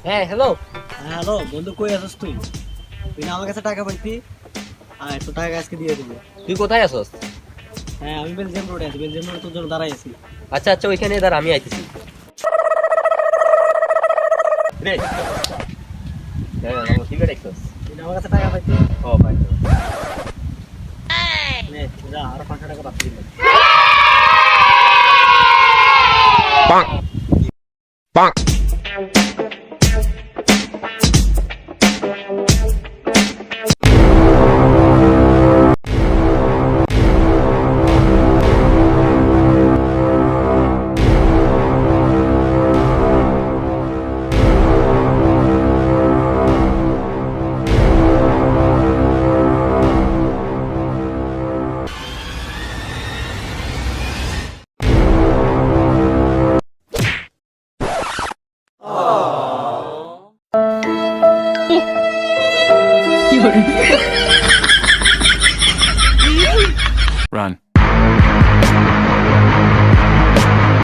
হ্যাঁ হ্যালো। হ্যাঁ হ্যালো বন্ধু, কই আছিস তুই? তুই না আমার কাছে টাকা পাইতি, আর তোর টাকা আজকে দিয়ে দেবো। তুই কোথায় আছস? হ্যাঁ আমি বেলজিয়াম রোডে আছি, বেলজিয়াম রোডে তোর জন্য দাঁড়াই আছি। আচ্ছা আচ্ছা, ওইখানে দাঁড়া, আমি আইতেছি। রে ঠিক আছে। তুই না আমার কাছে টাকা পাইতি, ও ভাই, নে যা আরো 500 টাকা বাকি দিবি। Run.